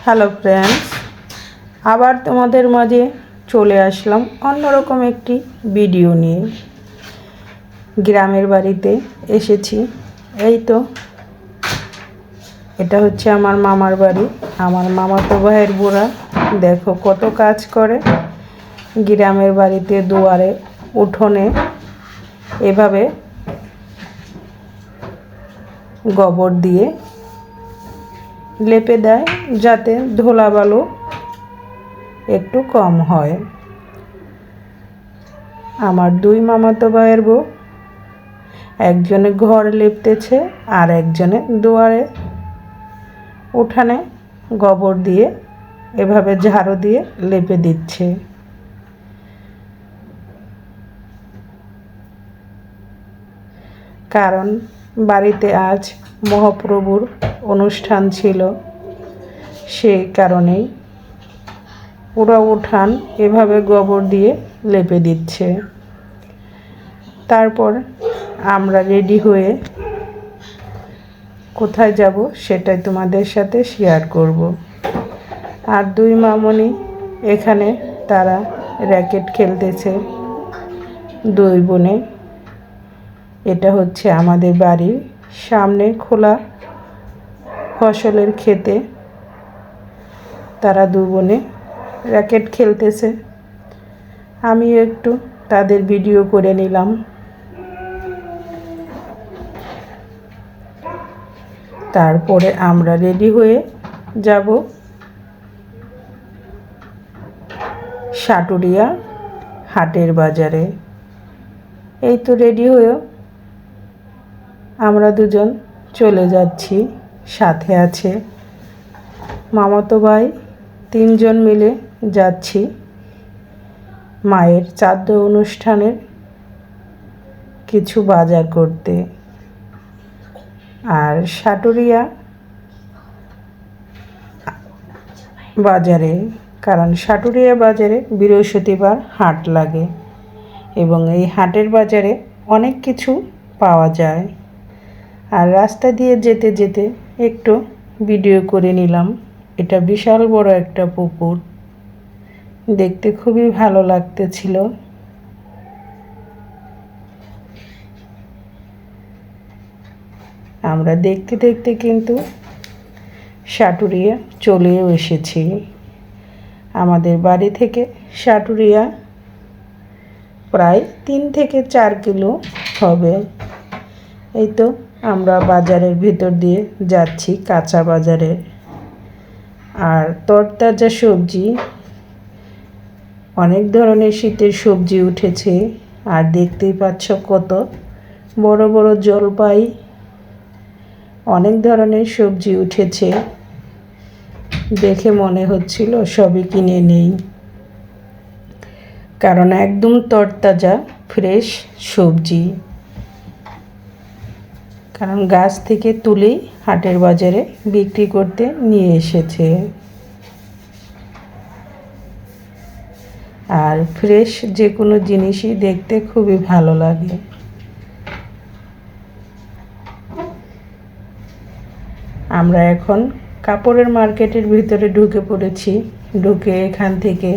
Hello friends, আবার তোমাদের মাঝে চলে আসলাম অন্যরকম একটি ভিডিও নিয়ে। গ্রামের বাড়িতে এসেছি। এই তো এটা হচ্ছে আমার মামার বাড়ি। আমার মামাতো ভাইয়ের বুড়া দেখো কত কাজ করে। গ্রামের বাড়িতে দুয়ারে উঠোনে এভাবে গোবর দিয়ে লেপে দেয় যাতে ধুলাবালু একটু কম হয়। আমার দুই মামাতো ভাইয়ের বউ, একজনে ঘর লেপতেছে আর একজনে দুয়ারে উঠানে গোবর দিয়ে এভাবে ঝাড়ু দিয়ে লেপে দিচ্ছে। কারণ বাড়িতে আজ মহাপ্রভুর অনুষ্ঠান ছিল, সেই কারণেই পুরো উঠান এভাবে গোবর দিয়ে লেপে দিচ্ছে। তারপর আমরা রেডি হয়ে কোথায় যাব সেটাই তোমাদের সাথে শেয়ার করব। আর দুই মামনি এখানে তারা র্যাকেট খেলতেছে দুই বোনে। এটা হচ্ছে আমাদের বাড়ির সামনে খোলা ফসলের ক্ষেতে তারা দু বোনে র্যাকেট খেলতেছে। আমি একটু তাদের ভিডিও করে নিলাম। তারপরে আমরা রেডি হয়ে যাব সাটুরিয়া হাটের বাজারে। এই তো রেডি হয়েও আমরা দুজন চলে যাচ্ছি। সাথে আছে মামাতো ভাই, তিনজন মিলে যাচ্ছি মায়ের শ্রাদ্ধ অনুষ্ঠানের কিছু বাজার করতে। আর সাটুরিয়া বাজারে, কারণ সাটুরিয়া বাজারে বৃহস্পতিবার হাট লাগে এবং এই হাটের বাজারে অনেক কিছু পাওয়া যায়। আর রাস্তা দিয়ে যেতে যেতে একটু ভিডিও করে নিলাম। এটা বিশাল বড় একটা পুকুর, দেখতে খুবই ভালো লাগতেছিল। আমরা দেখতে দেখতে কিন্তু সাটুরিয়া চলেও এসেছি। আমাদের বাড়ি থেকে সাটুরিয়া প্রায় 3 থেকে 4 কিলো হবে। এই তো আমরা বাজারের ভিতর দিয়ে যাচ্ছি, কাঁচা বাজারে। আর তরতাজা সবজি, অনেক ধরনের শীতের সবজি উঠেছে। আর দেখতেই পাচ্ছ কত বড় বড় জলপাই, অনেক ধরনের সবজি উঠেছে। দেখে মনে হচ্ছিল সবই কিনে নেই, কারণ একদম তরতাজা ফ্রেশ সবজি। কারণ গাছ থেকে তুলেই হাটের বাজারে বিক্রি করতে নিয়ে এসেছে। আর ফ্রেশ যে কোনো জিনিসই দেখতে খুবই ভালো লাগে। আমরা এখন কাপড়ের মার্কেটের ভিতরে ঢুকে পড়েছি। ঢুকে এখান থেকে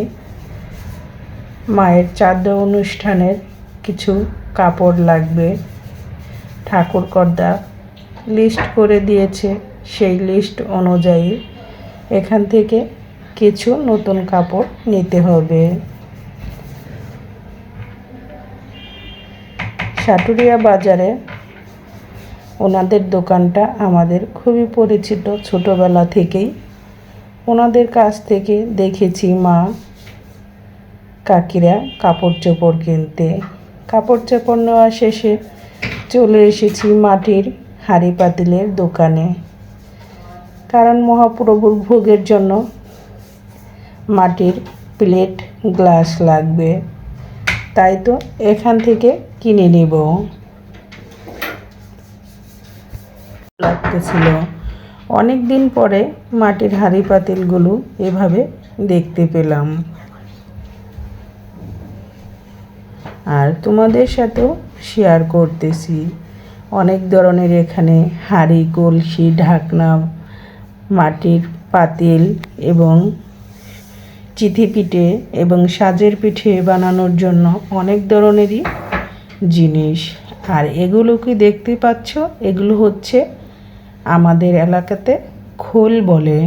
মায়ের শ্রাদ্ধ অনুষ্ঠানের কিছু কাপড় লাগবে। ঠাকুরকর্দা লিস্ট করে দিয়েছে, সেই লিস্ট অনুযায়ী এখান থেকে কিছু নতুন কাপড় নিতে হবে। সাটুরিয়া বাজারে ওনাদের দোকানটা আমাদের খুবই পরিচিত। ছোটোবেলা থেকেই ওনাদের কাছ থেকে দেখেছি মা কাকিরা কাপড় চোপড় কিনতে। কাপড় চোপড় নেওয়া শেষে চলে এসেছি মাটির হাঁড়ি পাতিলের দোকানে, কারণ মহাপ্রভুর ভোগের জন্য মাটির প্লেট গ্লাস লাগবে। তাই তো এখান থেকে কিনে নেব লাগতেছিল। অনেক দিন পরে মাটির হাঁড়ি পাতিলগুলো এভাবে দেখতে পেলাম। আর তোমাদের সাথেও শেয়ার করতেছি। অনেক ধরনের এখানে হাঁড়ি, কলসি, ঢাকনা মাটির পাতিল এবং চিথি পিঠে এবং সাজের পিঠে বানানোর জন্য অনেক ধরনেরই জিনিস। আর এগুলো কি দেখতে পাচ্ছ, এগুলো হচ্ছে আমাদের এলাকাতে খোল বলে।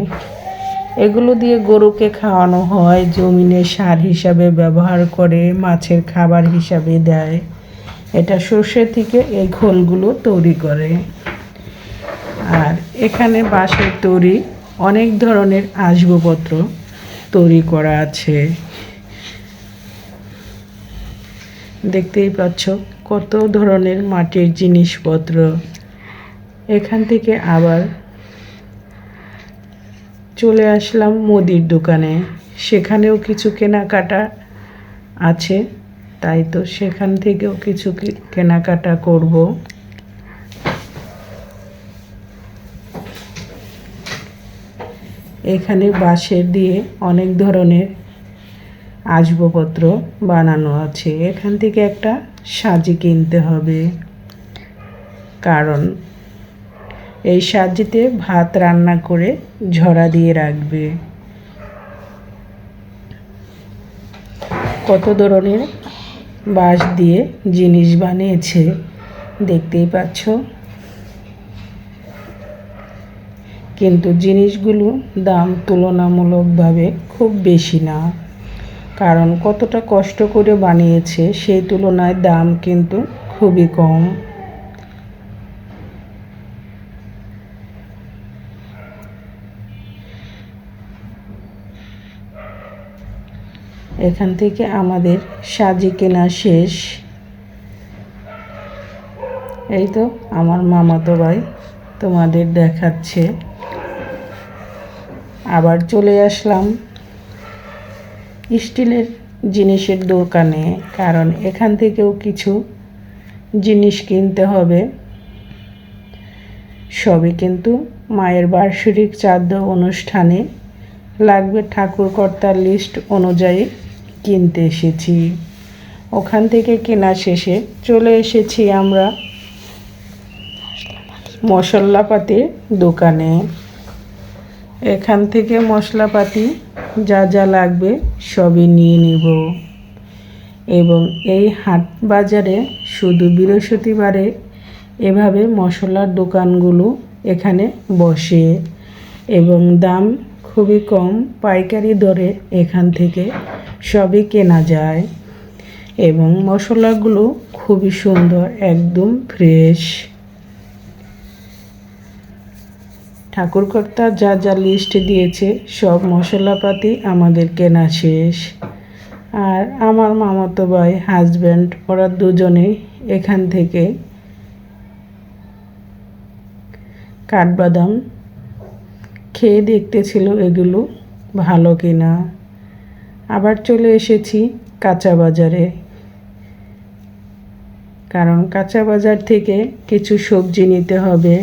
এগুলো দিয়ে গরুকে খাওয়ানো হয়, জমিনে সার হিসাবে ব্যবহার করে, মাছের খাবার হিসাবে দেয়। এটা সর্ষে থেকে এই খোলগুলো তৈরি করে। আর এখানে বাঁশের তৈরি অনেক ধরনের আসবাবপত্র তৈরি করা আছে, দেখতেই পাচ্ছ কত ধরনের মাটির জিনিসপত্র। এখান থেকে আবার চলে আসলাম মুদির দোকানে, সেখানেও কিছু কেনাকাটা আছে, তাই তো সেখান থেকেও কিছু কেনাকাটা করব। এখানে বাঁশের দিয়ে অনেক ধরনের আসবাবপত্র বানানো আছে। এখান থেকে একটা সাজি কিনতে হবে, কারণ এই সাজিতে ভাত রান্না করে ঝরা দিয়ে রাখবে। কত ধরনের বাঁশ দিয়ে জিনিস বানিয়েছে দেখতেই পাচ্ছ, কিন্তু জিনিসগুলো দাম তুলনামূলকভাবে খুব বেশি না, কারণ কতটা কষ্ট করে বানিয়েছে সেই তুলনায় দাম কিন্তু খুবই কম। এখান থেকে আমাদের সাজি কেনা শেষ। এই তো আমার মামাতো ভাই তোমাদের দেখাচ্ছে। আবার চলে আসলাম স্টিলের জিনিসের দোকানে, কারণ এখান থেকেও কিছু জিনিস কিনতে হবে। সবই কিন্তু মায়ের বার্ষিক শ্রাদ্ধ অনুষ্ঠানে লাগবে, ঠাকুরকর্তার লিস্ট অনুযায়ী কিনতে এসেছি। ওখান থেকে কেনা শেষে চলে এসেছি আমরা মশলাপাতির দোকানে। এখান থেকে মশলাপাতি যা যা লাগবে সবই নিয়ে নিব। এবং এই হাট বাজারে শুধু বৃহস্পতিবারে এভাবে মশলার দোকানগুলো এখানে বসে এবং দাম খুবই কম, পাইকারি দরে এখান থেকে সবই কেনা যায় এবং মশলাগুলো খুবই সুন্দর, একদম ফ্রেশ। ঠাকুরকর্তা যা যা লিস্ট দিয়েছে সব মশলাপাতি আমাদের কেনা শেষ। আর আমার মামাতো ভাই, হাজব্যান্ড, ওরা দুজনে এখান থেকে কাঠবাদাম খেয়ে দেখতেছিল এগুলো ভালো কিনা। আবার চলে এসেছি কাঁচা বাজারে, কারণ কাঁচা বাজার থেকে কিছু সবজি নিতে হবে।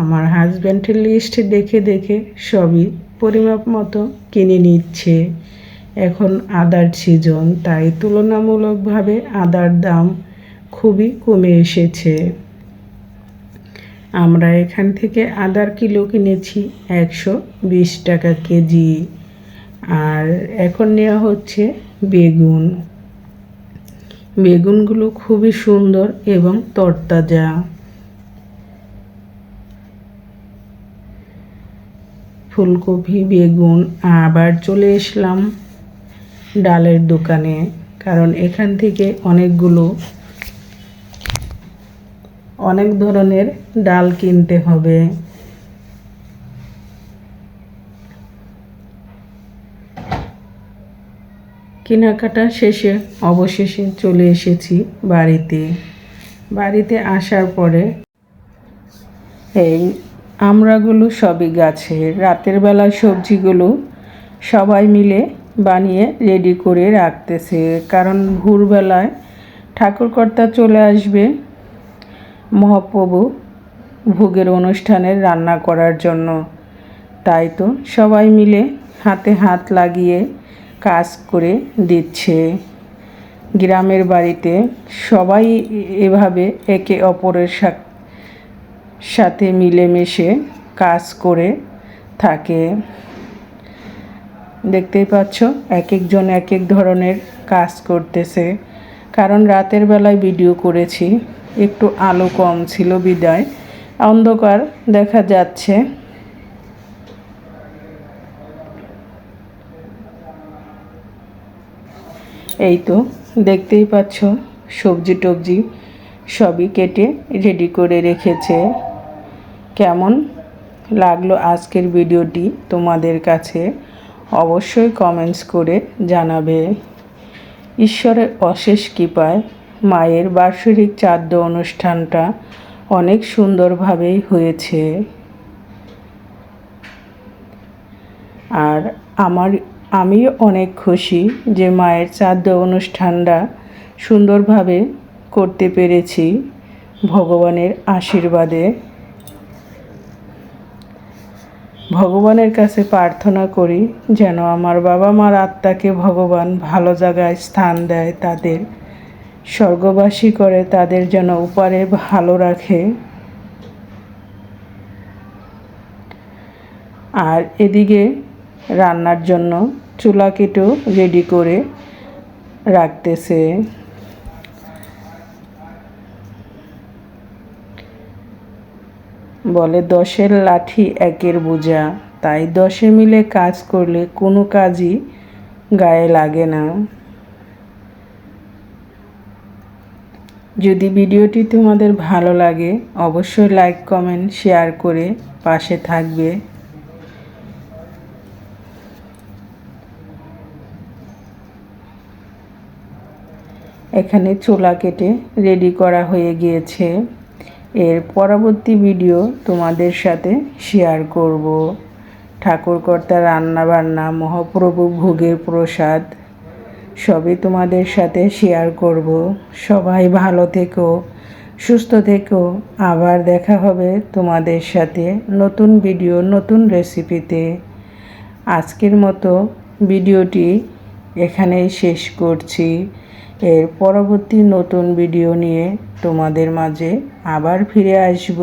আমার হাজব্যান্ডের লিস্ট দেখে দেখে সবই পরিমাপ মতো কিনে নিচ্ছে। এখন আদার সিজন, তাই তুলনামূলকভাবে আদার দাম খুবই কমে এসেছে। আমরা এখান থেকে আদার কিলো কিনেছি 120 টাকা কেজি। আর এখন নেওয়া হচ্ছে বেগুন। বেগুনগুলো খুবই সুন্দর এবং তরতাজা। ফুলকপি, বেগুন। আবার চলে এসলাম ডালের দোকানে, কারণ এখান থেকে অনেক ধরনের ডাল কিনতে হবে। কেনাকাটা শেষে অবশেষে চলে এসেছি বাড়িতে আসার পরে এই আমড়াগুলো সবই গাছের। রাতের বেলা সবজিগুলো সবাই মিলে বানিয়ে রেডি করে রাখতেছে, কারণ ভোরবেলায় ঠাকুরকর্তা চলে আসবে মহাপ্রভু ভোগের অনুষ্ঠানের রান্না করার জন্য। তাই তো সবাই মিলে হাতে হাত লাগিয়ে কাজ করে দিচ্ছে। গ্রামের বাড়িতে সবাই এভাবে একে অপরের সাথে মিলেমিশে কাজ করে থাকে। দেখতেই পাচ্ছ এক একজন এক এক ধরনের কাজ করতেছে, কারণ রাতের বেলায় ভিডিও করেছি, একটু আলো কম ছিল বিদায় অন্ধকার দেখা যাচ্ছে। এই তো দেখতেই পাচ্ছ সবজি টবজি সবই কেটে রেডি করে রেখেছে। কেমন লাগলো আজকের ভিডিওটি তোমাদের কাছে অবশ্যই কমেন্টস করে জানাবে। ঈশ্বরের অশেষ কৃপায় মায়ের বার্ষিক শ্রাদ্ধ অনুষ্ঠানটা অনেক সুন্দরভাবেই হয়েছে। আর আমিও অনেক খুশি যে মায়ের শ্রাদ্ধ অনুষ্ঠানটা সুন্দরভাবে করতে পেরেছি ভগবানের আশীর্বাদে। ভগবানের কাছে প্রার্থনা করি যেন আমার বাবা মার আত্মাকে ভগবান ভালো জায়গায় স্থান দেয়, তাদের স্বর্গবাসী করে, তাদের যেন উপরে ভালো রাখে। আর এদিকে রান্নার জন্য চুলা কেটেও রেডি করে রাখতেছে। বলে 10-এর লাঠি 1-এর বোঝা, তাই 10-এ মিলে কাজ করলে কোনো কাজই গায়ে লাগে না। যদি ভিডিওটি তোমাদের ভালো লাগে অবশ্যই লাইক কমেন্ট শেয়ার করে পাশে থাকবে। এখানে চুলা কেটে রেডি করা হয়ে গিয়েছে। এর পরবর্তী ভিডিও তোমাদের সাথে শেয়ার করব। ঠাকুরকর্তা রান্না বান্না, মহাপ্রভু ভোগের প্রসাদ সবই তোমাদের সাথে শেয়ার করব। সবাই ভালো থেকো, সুস্থ থেকো। আবার দেখা হবে তোমাদের সাথে নতুন ভিডিও, নতুন রেসিপিতে। আজকের মতো ভিডিওটি এখানেই শেষ করছি। এর পরবর্তী নতুন ভিডিও নিয়ে তোমাদের মাঝে আবার ফিরে আসব।